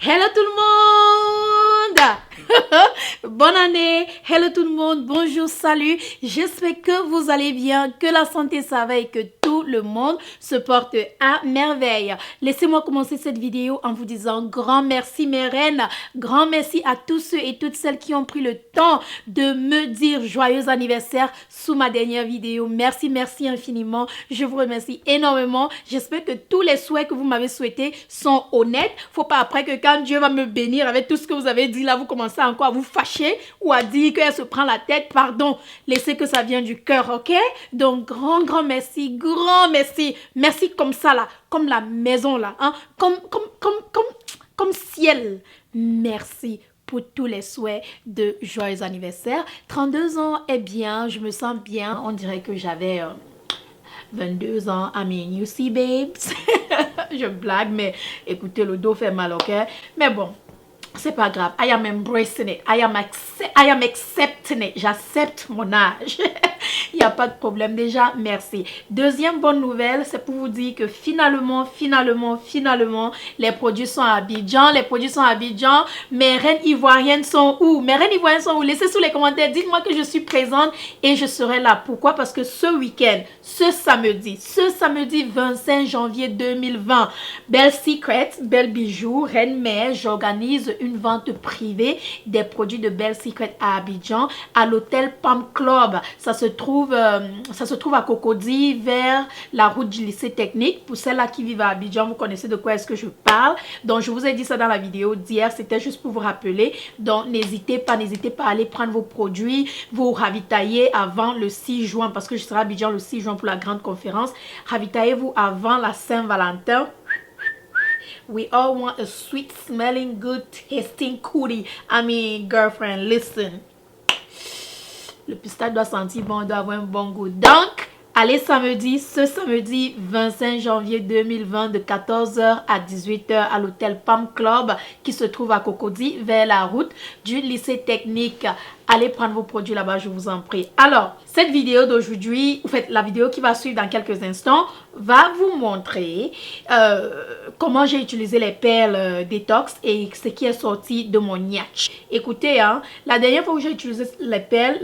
Hello tout le monde. Bonne année. Hello tout le monde. Bonjour, salut. J'espère que vous allez bien, que la santé ça va et que tout le monde se porte à merveille. Laissez-moi commencer cette vidéo en vous disant grand merci mes reines. Grand merci à tous ceux et toutes celles qui ont pris le temps de me dire joyeux anniversaire sous ma dernière vidéo. Merci, merci infiniment. Je vous remercie énormément. J'espère que tous les souhaits que vous m'avez souhaités sont honnêtes. Faut pas après que quand Dieu va me bénir avec tout ce que vous avez dit là, vous commencez encore à vous fâcher ou à dire qu'elle se prend la tête. Pardon, laissez que ça vienne du cœur, ok? Donc, grand merci, grand merci. Merci comme ça là, comme la maison là, hein? Comme ciel. Merci pour tous les souhaits de joyeux anniversaire. 32 ans est bien, je me sens bien. On dirait que j'avais 22 ans. I mean, you see babes. Je blague, mais écoutez, le dos fait mal, ok? Mais bon, c'est pas grave. I am embracing it. I am accepting it. J'accepte mon âge. Il n'y a pas de problème déjà. Merci. Deuxième bonne nouvelle, c'est pour vous dire que finalement, les produits sont à Abidjan. Les produits sont à Abidjan. Mes reines ivoiriennes sont où? Mes reines ivoiriennes sont où? Laissez sous les commentaires. Dites-moi que je suis présente et je serai là. Pourquoi? Parce que ce week-end, ce samedi 25 janvier 2020, BELLESSECRETS, Belle Bijoux, Reine Mère, j'organise une vente privée des produits de BELLESSECRETS à Abidjan, à l'hôtel Palm Club. Ça se trouve à COCODY, vers la route du lycée technique. Pour celles-là qui vivent à Abidjan, vous connaissez de quoi est-ce que je parle. Donc, je vous ai dit ça dans la vidéo d'hier. C'était juste pour vous rappeler. Donc, n'hésitez pas à aller prendre vos produits, vous ravitailler avant le 6 juin, parce que je serai à Abidjan le 6 juin pour la grande conférence. Ravitaillez-vous avant la Saint-Valentin. We all want a sweet smelling, good tasting cootie. I mean, girlfriend, listen. Le pistache doit sentir bon, doit avoir un bon goût. Donc, allez ce samedi 25 janvier 2020 de 14h à 18h à l'hôtel Palm Club qui se trouve à COCODY vers la route du lycée technique. Allez prendre vos produits là-bas, je vous en prie. Alors, cette vidéo d'aujourd'hui, en fait, la vidéo qui va suivre dans quelques instants, va vous montrer comment j'ai utilisé les perles Detox et ce qui est sorti de mon niach. Écoutez, hein, la dernière fois où j'ai utilisé les perles,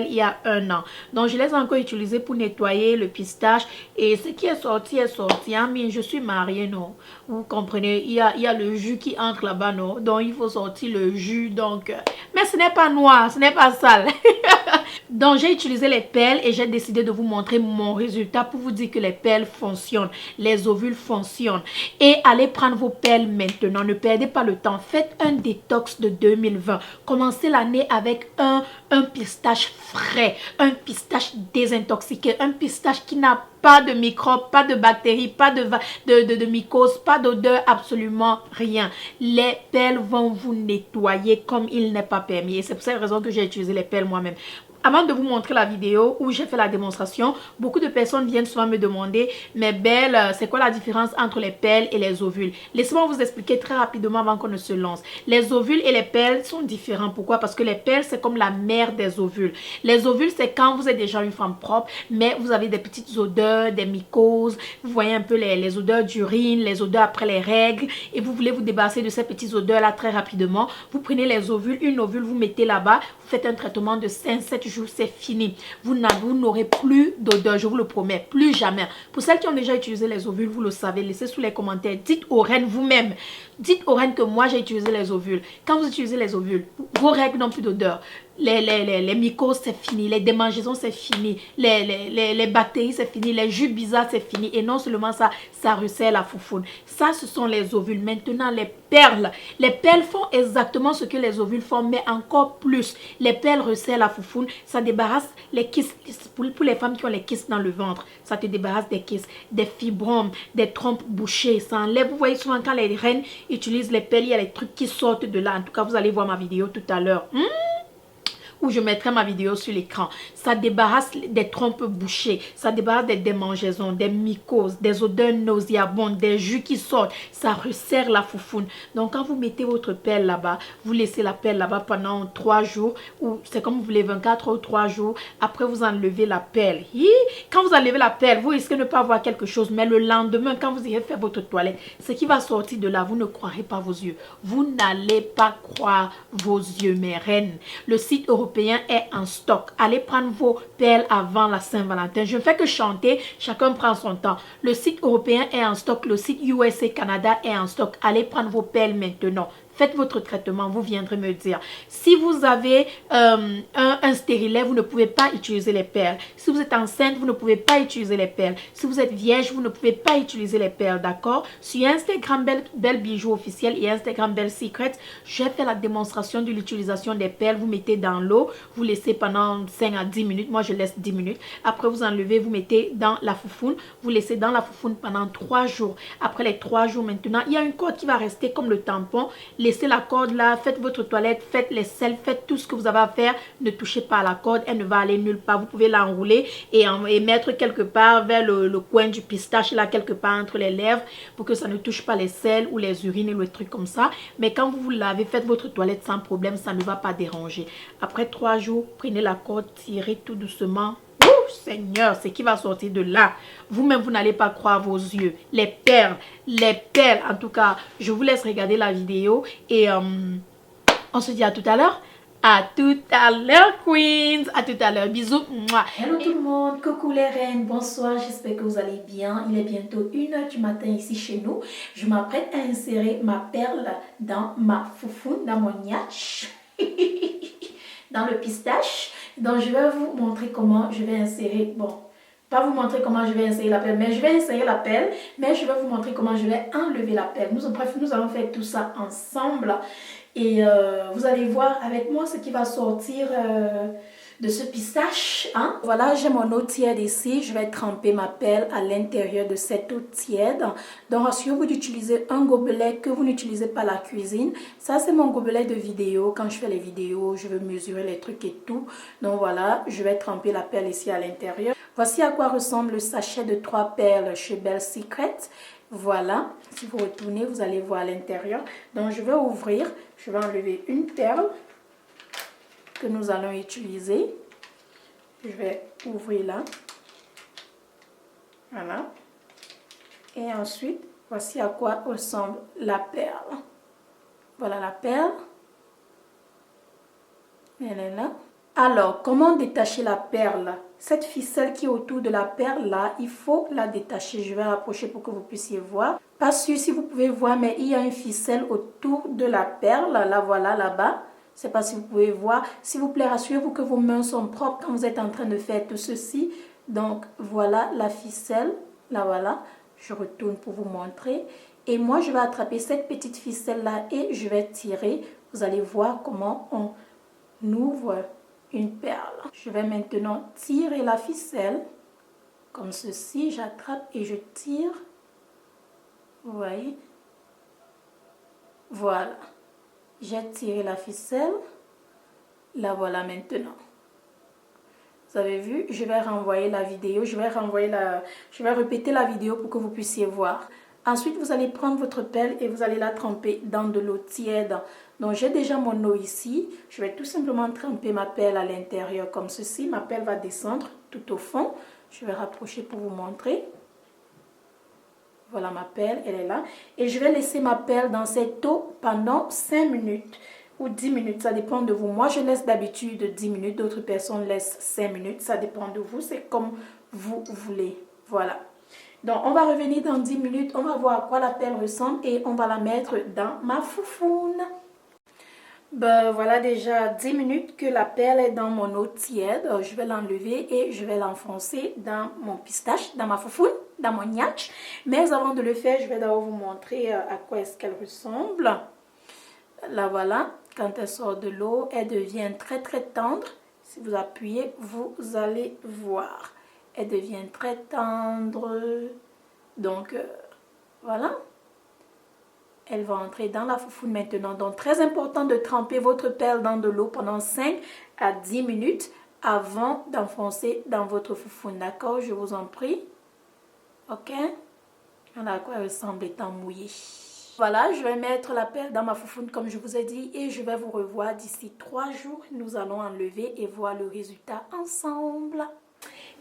il y a 1 an. Donc, je les ai encore utilisées pour nettoyer le pistache. Et ce qui est sorti est sorti. Hein, mais je suis mariée, non? Vous comprenez, il y a le jus qui entre là-bas, non? Donc, il faut sortir le jus, donc... mais ce n'est pas noir, ce n'est pas sale. Donc, j'ai utilisé les perles et j'ai décidé de vous montrer mon résultat pour vous dire que les perles fonctionnent, les ovules fonctionnent. Et allez prendre vos perles maintenant, ne perdez pas le temps. Faites un détox de 2020. Commencez l'année avec un pistache frais, un pistache désintoxiqué, un pistache qui n'a pas de microbes, pas de bactéries, pas de mycoses, pas d'odeur, absolument rien. Les perles vont vous nettoyer comme il n'est pas permis. Et c'est pour cette raison que j'ai utilisé les perles moi-même. Avant de vous montrer la vidéo où j'ai fait la démonstration, beaucoup de personnes viennent souvent me demander « Mais Belle, c'est quoi la différence entre les perles et les ovules ?» Laissez-moi vous expliquer très rapidement avant qu'on ne se lance. Les ovules et les perles sont différents. Pourquoi? Parce que les perles, c'est comme la mère des ovules. Les ovules, c'est quand vous êtes déjà une femme propre, mais vous avez des petites odeurs, des mycoses. Vous voyez un peu les odeurs d'urine, les odeurs après les règles. Et vous voulez vous débarrasser de ces petites odeurs-là très rapidement. Vous prenez les ovules, une ovule, vous mettez là-bas. Vous faites un traitement de 5-7 jours, c'est fini. Vous n'aurez plus d'odeur, je vous le promets, plus jamais. Pour celles qui ont déjà utilisé les ovules, vous le savez, laissez sous les commentaires. Dites aux reines vous-même. Dites aux reines que moi j'ai utilisé les ovules. Quand vous utilisez les ovules, vos règles n'ont plus d'odeur. Les mycoses, c'est fini. Les démangeaisons, c'est fini. Les bactéries, c'est fini. Les jus bizarres, c'est fini. Et non seulement ça, ça resserre la foufoune. Ça, ce sont les ovules. Maintenant, les perles. Les perles font exactement ce que les ovules font, mais encore plus. Les perles resserrent la foufoune. Ça débarrasse les kystes. Pour les femmes qui ont les kystes dans le ventre, ça te débarrasse des kystes, des fibromes, des trompes bouchées. Ça enlève. Vous voyez souvent quand les reines utilisent les perles, il y a les trucs qui sortent de là. En tout cas, vous allez voir ma vidéo tout à l'heure. ou je mettrai ma vidéo sur l'écran. Ça débarrasse des trompes bouchées, ça débarrasse des démangeaisons, des mycoses, des odeurs nauséabondes, des jus qui sortent. Ça resserre la foufoune. Donc quand vous mettez votre perle là-bas, vous laissez la perle là-bas pendant 3 jours, ou c'est comme vous voulez, 24 ou 3 jours. Après vous enlevez la perle. Quand vous enlevez la perle, vous risquez de ne pas voir quelque chose, mais le lendemain, quand vous irez faire votre toilette, ce qui va sortir de là, vous ne croirez pas vos yeux. Vous n'allez pas croire vos yeux, mes reines. Le site européen est en stock. Allez prendre vos perles avant la Saint-Valentin. Je ne fais que chanter, chacun prend son temps. Le site européen est en stock, le site USA Canada est en stock. Allez prendre vos perles maintenant. Faites votre traitement, vous viendrez me dire. Si vous avez un stérilet, vous ne pouvez pas utiliser les perles. Si vous êtes enceinte, vous ne pouvez pas utiliser les perles. Si vous êtes vierge, vous ne pouvez pas utiliser les perles, d'accord? Sur Instagram, Belle Bijoux officiel et Instagram, BELLESSECRETS, j'ai fait la démonstration de l'utilisation des perles. Vous mettez dans l'eau, vous laissez pendant 5 à 10 minutes. Moi, je laisse 10 minutes. Après, vous enlevez, vous mettez dans la foufoune. Vous laissez dans la foufoune pendant 3 jours. Après les 3 jours maintenant, il y a une corde qui va rester comme le tampon. Laissez la corde là, faites votre toilette, faites les selles, faites tout ce que vous avez à faire. Ne touchez pas à la corde, elle ne va aller nulle part. Vous pouvez l'enrouler et mettre quelque part vers le coin du pistache, là, quelque part entre les lèvres, pour que ça ne touche pas les selles ou les urines et le truc comme ça. Mais quand vous vous lavez, faites votre toilette sans problème, ça ne va pas déranger. Après 3 jours, prenez la corde, tirez tout doucement. Seigneur, c'est qui va sortir de là. Vous-même, vous n'allez pas croire vos yeux. Les perles. En tout cas, je vous laisse regarder la vidéo et on se dit à tout à l'heure. À tout à l'heure, queens. À tout à l'heure. Bisous. Hello tout le monde. Coucou les reines. Bonsoir. J'espère que vous allez bien. Il est bientôt 1 h du matin ici chez nous. Je m'apprête à insérer ma perle dans ma foufoune, dans mon niache. Dans le pistache. Donc je vais vous montrer comment je vais insérer, bon, pas vous montrer comment je vais insérer la perle, mais je vais insérer la perle, mais je vais vous montrer comment je vais enlever la perle. Bref, nous allons faire tout ça ensemble et vous allez voir avec moi ce qui va sortir de ce pistache. Hein? Voilà, j'ai mon eau tiède ici. Je vais tremper ma perle à l'intérieur de cette eau tiède. Donc, assurez-vous d'utiliser un gobelet que vous n'utilisez pas à la cuisine. Ça, c'est mon gobelet de vidéo. Quand je fais les vidéos, je veux mesurer les trucs et tout. Donc, voilà, je vais tremper la perle ici à l'intérieur. Voici à quoi ressemble le sachet de 3 perles chez BELLESSECRETS. Voilà, si vous retournez, vous allez voir à l'intérieur. Donc, je vais ouvrir. Je vais enlever une perle que nous allons utiliser. Je vais ouvrir là. Voilà. Et ensuite, voici à quoi ressemble la perle. Voilà la perle. Elle est là. Alors, comment détacher la perle? Cette ficelle qui est autour de la perle là, il faut la détacher. Je vais rapprocher pour que vous puissiez voir. Pas sûr si vous pouvez voir, mais il y a une ficelle autour de la perle. Là, voilà, là-bas. Je ne sais pas si vous pouvez voir. S'il vous plaît, rassurez-vous que vos mains sont propres quand vous êtes en train de faire tout ceci. Donc, voilà la ficelle. Là, voilà. Je retourne pour vous montrer. Et moi, je vais attraper cette petite ficelle-là et je vais tirer. Vous allez voir comment on ouvre une perle. Je vais maintenant tirer la ficelle. Comme ceci, j'attrape et je tire. Vous voyez? Voilà. J'ai tiré la ficelle. La voilà maintenant. Vous avez vu? Je vais renvoyer la vidéo. Je vais répéter la vidéo pour que vous puissiez voir. Ensuite, vous allez prendre votre perle et vous allez la tremper dans de l'eau tiède. Donc, j'ai déjà mon eau ici. Je vais tout simplement tremper ma perle à l'intérieur comme ceci. Ma perle va descendre tout au fond. Je vais rapprocher pour vous montrer. Voilà ma perle, elle est là. Et je vais laisser ma perle dans cette eau pendant 5 minutes ou 10 minutes. Ça dépend de vous. Moi, je laisse d'habitude 10 minutes. D'autres personnes laissent 5 minutes. Ça dépend de vous. C'est comme vous voulez. Voilà. Donc, on va revenir dans 10 minutes. On va voir à quoi la perle ressemble et on va la mettre dans ma foufoune. Ben, voilà déjà 10 minutes que la perle est dans mon eau tiède. Je vais l'enlever et je vais l'enfoncer dans mon pistache, dans ma foufoune, dans mon niache. Mais avant de le faire, je vais d'abord vous montrer à quoi est-ce qu'elle ressemble. Là, voilà. Quand elle sort de l'eau, elle devient très très tendre. Si vous appuyez, vous allez voir. Elle devient très tendre. Donc, voilà. Elle va entrer dans la foufoune maintenant. Donc, très important de tremper votre perle dans de l'eau pendant 5 à 10 minutes avant d'enfoncer dans votre foufoune, d'accord? Je vous en prie. Ok? Voilà à quoi elle ressemble étant mouillée. Voilà, je vais mettre la perle dans ma foufoune comme je vous ai dit et je vais vous revoir d'ici 3 jours. Nous allons enlever et voir le résultat ensemble.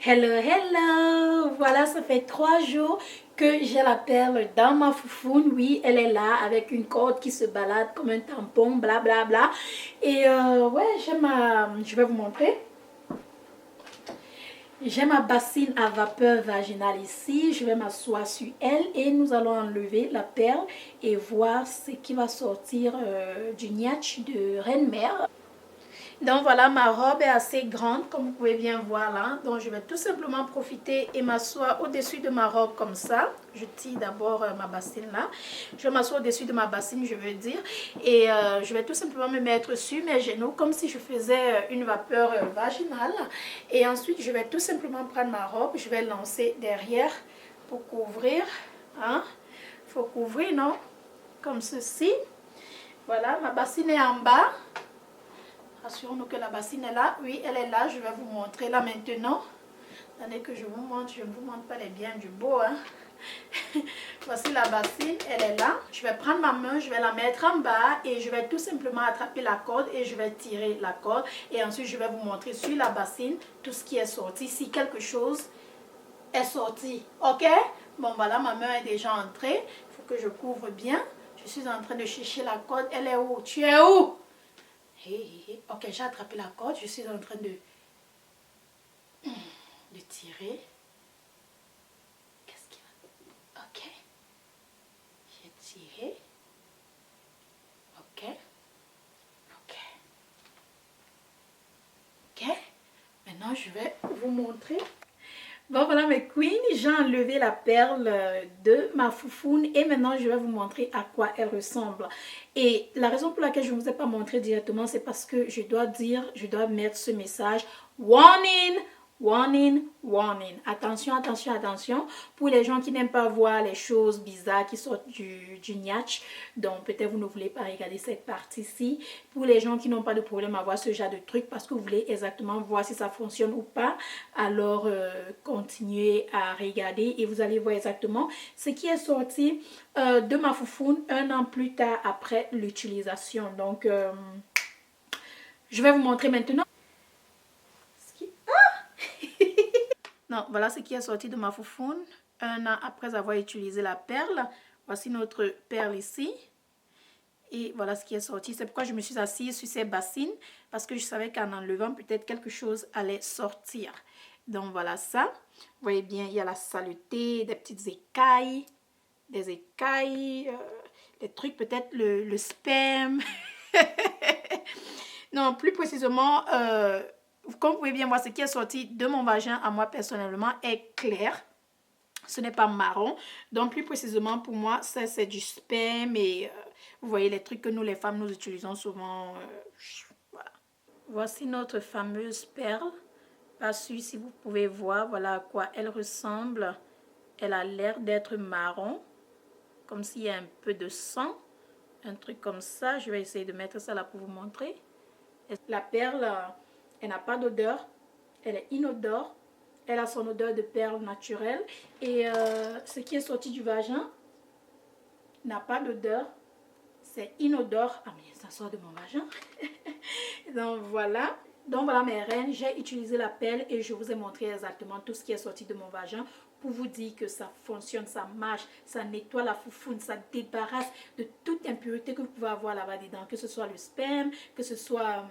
Hello, hello! Voilà, ça fait 3 jours que j'ai la perle dans ma foufoune. Oui, elle est là avec une corde qui se balade comme un tampon, bla bla bla. Et ouais, je vais vous montrer. J'ai ma bassine à vapeur vaginale ici. Je vais m'asseoir sur elle et nous allons enlever la perle et voir ce qui va sortir du niatch de reine-mère. Donc voilà, ma robe est assez grande comme vous pouvez bien voir là. Donc je vais tout simplement profiter et m'asseoir au-dessus de ma robe comme ça. Je tire d'abord ma bassine là. Je vais m'asseoir au-dessus de ma bassine, je veux dire. Et je vais tout simplement me mettre sur mes genoux comme si je faisais une vapeur vaginale. Et ensuite, je vais tout simplement prendre ma robe. Je vais lancer derrière pour couvrir. Hein? Faut couvrir, non? Comme ceci. Voilà, ma bassine est en bas. Assurons-nous que la bassine est là. Oui, elle est là. Je vais vous montrer là maintenant. Attendez que je vous montre. Je ne vous montre pas les biens du beau. Hein. Voici la bassine. Elle est là. Je vais prendre ma main. Je vais la mettre en bas. Et je vais tout simplement attraper la corde. Et je vais tirer la corde. Et ensuite, je vais vous montrer sur la bassine tout ce qui est sorti. Si quelque chose est sorti. Ok? Bon, voilà. Ma main est déjà entrée. Il faut que je couvre bien. Je suis en train de chercher la corde. Elle est où? Tu es où? Ok, j'ai attrapé la corde, je suis en train de tirer. Qu'est-ce qu'il va... Ok. J'ai tiré. Ok. Ok. Ok. Maintenant, je vais vous montrer. Bon, voilà mes queens, j'ai enlevé la perle de ma foufoune et maintenant je vais vous montrer à quoi elle ressemble. Et la raison pour laquelle je ne vous ai pas montré directement, c'est parce que je dois mettre ce message « Warning !» Warning, warning. Attention, attention, attention. Pour les gens qui n'aiment pas voir les choses bizarres qui sortent du niatch, donc peut-être vous ne voulez pas regarder cette partie-ci. Pour les gens qui n'ont pas de problème à voir ce genre de truc parce que vous voulez exactement voir si ça fonctionne ou pas, alors continuez à regarder et vous allez voir exactement ce qui est sorti de ma foufoune 1 an plus tard après l'utilisation. Donc, je vais vous montrer maintenant. Non, voilà ce qui est sorti de ma foufoune 1 an après avoir utilisé la perle. Voici notre perle ici. Et voilà ce qui est sorti. C'est pourquoi je me suis assise sur ces bassines. Parce que je savais qu'en enlevant, peut-être quelque chose allait sortir. Donc voilà ça. Vous voyez bien, il y a la saleté, des petites écailles. Des écailles. Des trucs, peut-être le sperme. Non, plus précisément... comme vous pouvez bien voir, ce qui est sorti de mon vagin à moi personnellement est clair. Ce n'est pas marron. Donc, plus précisément pour moi, ça c'est du sperme et vous voyez les trucs que nous les femmes, nous utilisons souvent. Voilà. Voici notre fameuse perle. Pas sûr si vous pouvez voir, voilà à quoi elle ressemble. Elle a l'air d'être marron, comme s'il y a un peu de sang. Un truc comme ça. Je vais essayer de mettre ça là pour vous montrer. La perle... elle n'a pas d'odeur, elle est inodore, elle a son odeur de perle naturelle et ce qui est sorti du vagin n'a pas d'odeur, c'est inodore. Ah mais ça sort de mon vagin. Donc voilà mes reines, j'ai utilisé la perle et je vous ai montré exactement tout ce qui est sorti de mon vagin pour vous dire que ça fonctionne, ça marche, ça nettoie la foufoune, ça débarrasse de toute impureté que vous pouvez avoir là-bas dedans, que ce soit le sperme, que ce soit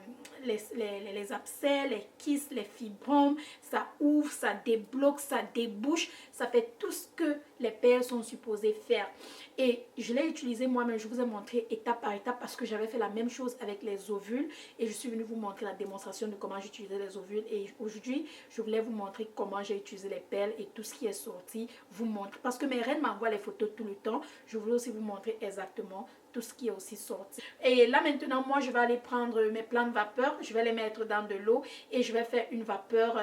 les abcès, les kystes, les fibromes, ça ouvre, ça débloque, ça débouche, ça fait tout ce que les perles sont supposées faire. Et je l'ai utilisé moi-même, je vous ai montré étape par étape parce que j'avais fait la même chose avec les ovules et je suis venue vous montrer la démonstration de comment j'utilisais les ovules et aujourd'hui, je voulais vous montrer comment j'ai utilisé les perles et tout ce qui est sorti, vous montrer. Parce que mes reines m'envoient les photos tout le temps, je voulais aussi vous montrer exactement tout ce qui est aussi sorti. Et là maintenant, moi je vais aller prendre mes plantes vapeur, je vais les mettre dans de l'eau et je vais faire une vapeur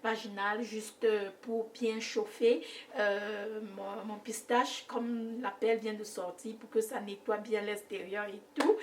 vaginale juste pour bien chauffer mon pistache comme la perle vient de sortir pour que ça nettoie bien l'extérieur et tout.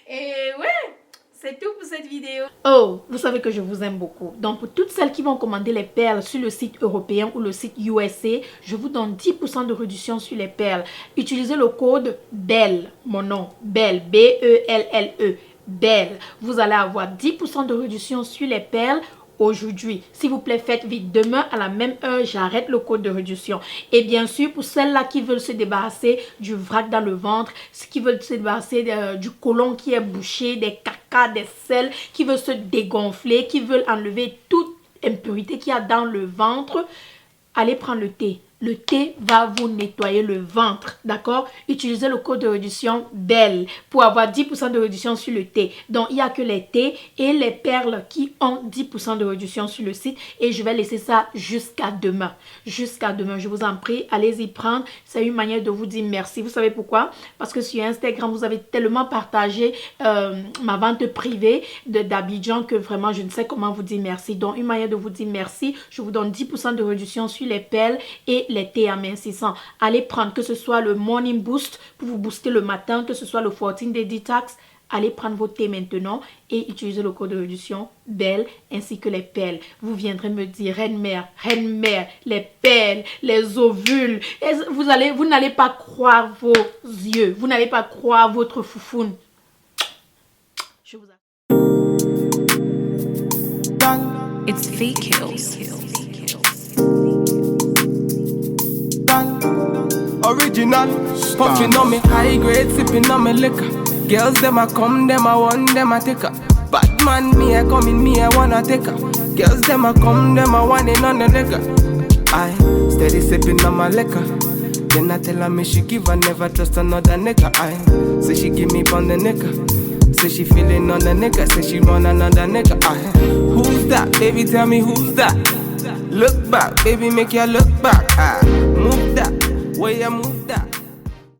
Et ouais, C'est tout pour cette vidéo. Oh, vous savez que je vous aime beaucoup. Donc, pour toutes celles qui vont commander les perles sur le site européen ou le site USA, je vous donne 10% de réduction sur les perles. Utilisez le code BELLE, mon nom, BELLE, B-E-L-L-E, BELLE. Vous allez avoir 10% de réduction sur les perles aujourd'hui. S'il vous plaît, faites vite. Demain, à la même heure, j'arrête le code de réduction. Et bien sûr, pour celles-là qui veulent se débarrasser du vrac dans le ventre, ceux qui veulent se débarrasser du côlon qui est bouché, des caca, des selles, qui veulent se dégonfler, qui veulent enlever toute impurité qu'il y a dans le ventre, allez prendre le thé. Le thé va vous nettoyer le ventre, d'accord? Utilisez le code de réduction BELLE pour avoir 10% de réduction sur le thé. Donc, il n'y a que les thés et les perles qui ont 10% de réduction sur le site. Et je vais laisser ça jusqu'à demain. Jusqu'à demain, je vous en prie, allez-y prendre. C'est une manière de vous dire merci. Vous savez pourquoi? Parce que sur Instagram, vous avez tellement partagé ma vente privée d'Abidjan que vraiment, je ne sais comment vous dire merci. Donc, une manière de vous dire merci, je vous donne 10% de réduction sur les perles et les thés amincissants. Allez prendre que ce soit le Morning Boost pour vous booster le matin, que ce soit le 14 Day Detox. Allez prendre vos thés maintenant et utilisez le code de réduction BELLE ainsi que les perles. Vous viendrez me dire, reine mère, les perles, les ovules. Vous n'allez pas croire vos yeux. Vous n'allez pas croire votre foufoune. Je vous It's fake kills. Original, puffing on me high grade, sipping on me liquor. Girls them a come, them a want, them a take her. Bad man, me a come in, me a wanna take her. Girls them a come, them a want it on the liquor. I steady sipping on my liquor. Then I tell her me she give her never trust another nigga. I say she give me on the nigga. Say she feeling on the nigga. Say she want another nigga. I who's that? Baby, tell me who's that? Look back, baby, make ya look back. Move that. Way I move